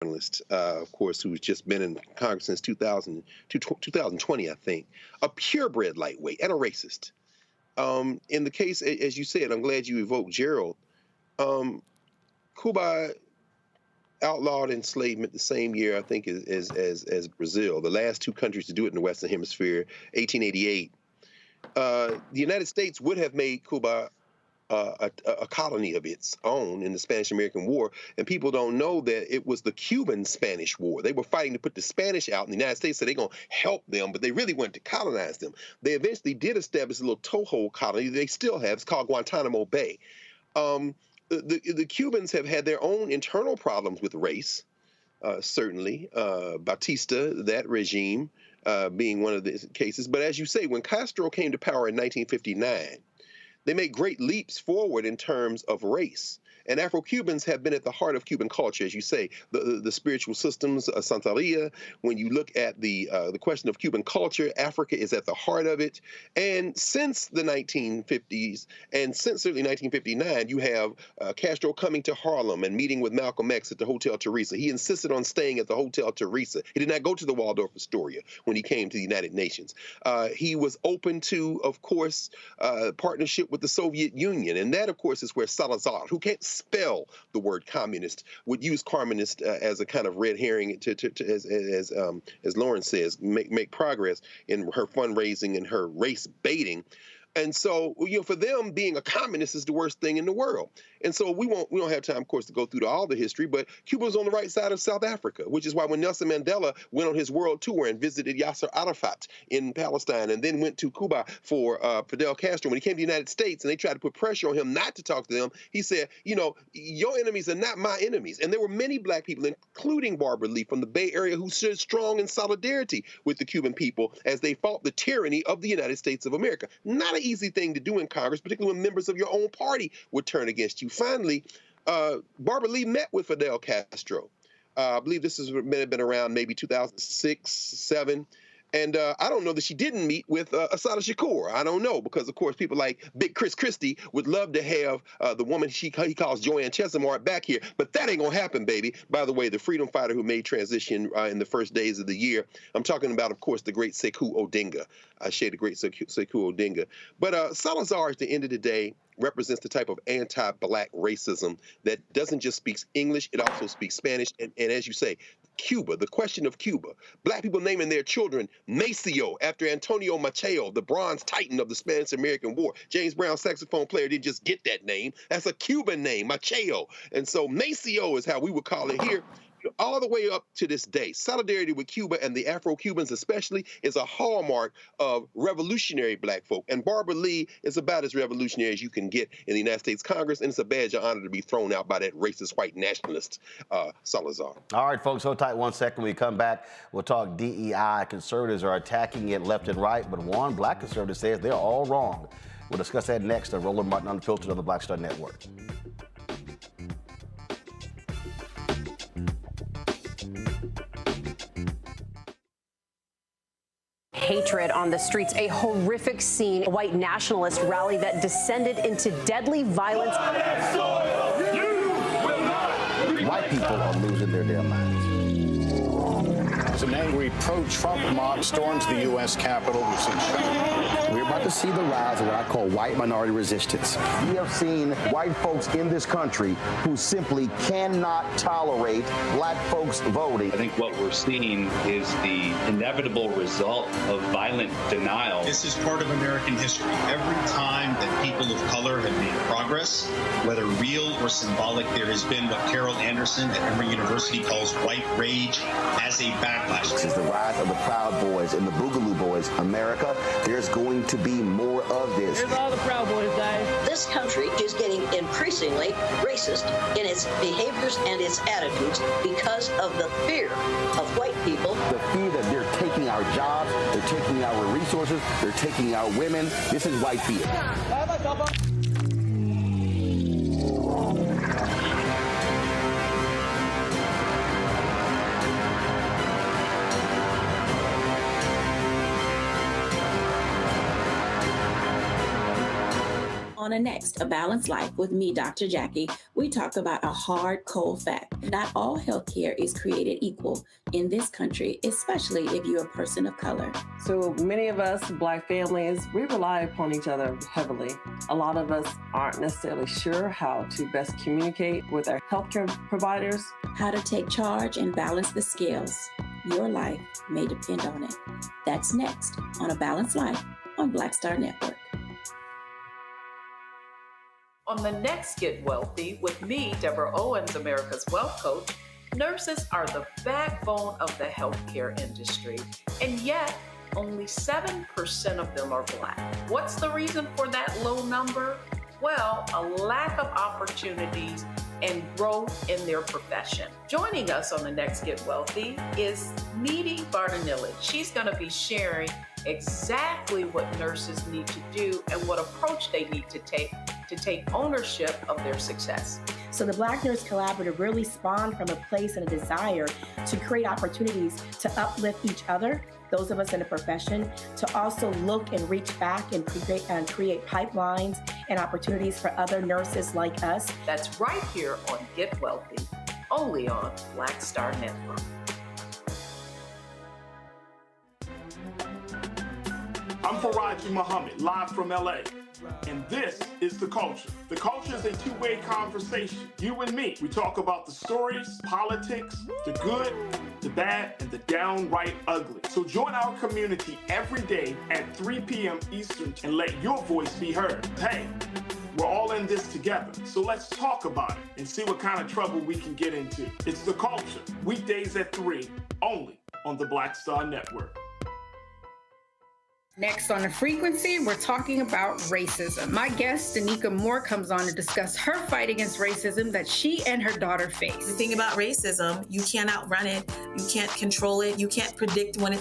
journalist, of course, who's just been in Congress since 2020, I think, a purebred lightweight and a racist. In the case, as you said, I'm glad you evoked Gerald. Cuba outlawed enslavement the same year, I think, as Brazil, the last two countries to do it in the Western Hemisphere, 1888. The United States would have made Cuba a colony of its own in the Spanish-American War, and people don't know that it was the Cuban-Spanish War. They were fighting to put the Spanish out, and the United States said they're going to help them, but they really wanted to colonize them. They eventually did establish a little toehold colony they still have. It's called Guantanamo Bay. The Cubans have had their own internal problems with race, certainly. Batista, that regime, being one of the cases. But as you say, when Castro came to power in 1959, they made great leaps forward in terms of race. And Afro-Cubans have been at the heart of Cuban culture, as you say, the spiritual systems, Santeria. When you look at the question of Cuban culture, Africa is at the heart of it. And since the 1950s, and since certainly 1959, you have Castro coming to Harlem and meeting with Malcolm X at the Hotel Teresa. He insisted on staying at the Hotel Teresa. He did not go to the Waldorf Astoria when he came to the United Nations. He was open to, of course, partnership with the Soviet Union. And that, of course, is where Salazar, who can't spell the word communist, would use communist as a kind of red herring as Lauren says, make progress in her fundraising and her race baiting. And so, for them, being a communist is the worst thing in the world. And so we don't have time, of course, to go through all the history, but Cuba was on the right side of South Africa, which is why when Nelson Mandela went on his world tour and visited Yasser Arafat in Palestine and then went to Cuba for Fidel Castro, when he came to the United States and they tried to put pressure on him not to talk to them, he said, your enemies are not my enemies. And there were many black people, including Barbara Lee from the Bay Area, who stood strong in solidarity with the Cuban people as they fought the tyranny of the United States of America. Not an easy thing to do in Congress, particularly when members of your own party would turn against you. Finally, Barbara Lee met with Fidel Castro. I believe this has been around maybe 2006, 2007. And I don't know that she didn't meet with Assata Shakur. I don't know, because, of course, people like Big Chris Christie would love to have the woman he calls Joanne Chesimard back here. But that ain't going to happen, baby. By the way, the freedom fighter who made transition in the first days of the year, I'm talking about, of course, the great Sekou Odinga. I share the great Sekou Odinga. But Salazar, at the end of the day, represents the type of anti-black racism that doesn't just speak English, it also speaks Spanish. And as you say, Cuba, the question of Cuba. Black people naming their children Maceo after Antonio Machado, the bronze titan of the Spanish-American War. James Brown, saxophone player, didn't just get that name. That's a Cuban name, Machado. And so Maceo is how we would call it here. All the way up to this day, solidarity with Cuba and the Afro-Cubans especially is a hallmark of revolutionary black folk. And Barbara Lee is about as revolutionary as you can get in the United States Congress, and it's a badge of honor to be thrown out by that racist white nationalist, Salazar. All right, folks, hold tight 1 second. When we come back, we'll talk DEI. Conservatives are attacking it left and right, but one black conservative says they're all wrong. We'll discuss that next on Roland Martin Unfiltered on the Black Star Network. Hatred on the streets, a horrific scene, a white nationalist rally that descended into deadly violence. White people are losing their damn minds. As an angry pro-Trump mob storms the U.S. Capitol, we've seen shooting. We're about to see the rise of what I call white minority resistance. We have seen white folks in this country who simply cannot tolerate black folks voting. I think what we're seeing is the inevitable result of violent denial. This is part of American history. Every time that people of color have made progress, whether real or symbolic, there has been what Carol Anderson at Emory University calls white rage as a backlash. This is the rise of the Proud Boys and the Boogaloo Boys. America, there's going to be more of this. Here's all the Proud Boys, guys. This country is getting increasingly racist in its behaviors and its attitudes because of the fear of white people. The fear that they're taking our jobs, they're taking our resources, they're taking our women. This is white fear. On On a Next, A Balanced Life with me, Dr. Jackie, we talk about a hard, cold fact. Not all healthcare is created equal in this country, especially if you're a person of color. So many of us, Black families, we rely upon each other heavily. A lot of us aren't necessarily sure how to best communicate with our healthcare providers. How to take charge and balance the scales. Your life may depend on it. That's next on A Balanced Life on Black Star Network. On the next Get Wealthy with me, Deborah Owens, America's Wealth Coach, nurses are the backbone of the healthcare industry, and yet only 7% of them are Black. What's the reason for that low number? Well, a lack of opportunities and growth in their profession. Joining us on the next Get Wealthy is Needy Bartanillich. She's going to be sharing exactly what nurses need to do and what approach they need to take ownership of their success. So the Black Nurse Collaborative really spawned from a place and a desire to create opportunities to uplift each other, those of us in the profession, to also look and reach back and create pipelines and opportunities for other nurses like us. That's right here on Get Wealthy, only on Black Star Network. I'm Faraji Muhammad, live from LA. And this is The Culture. The Culture is a two-way conversation. You and me. We talk about the stories, politics, the good, the bad, and the downright ugly. So join our community every day at 3 p.m. Eastern and let your voice be heard. Hey, we're all in this together. So let's talk about it and see what kind of trouble we can get into. It's The Culture, weekdays at 3, only on the Black Star Network. Next on The Frequency, we're talking about racism. My guest, Danica Moore, comes on to discuss her fight against racism that she and her daughter face. The thing about racism, you can't outrun it, you can't control it, you can't predict when it's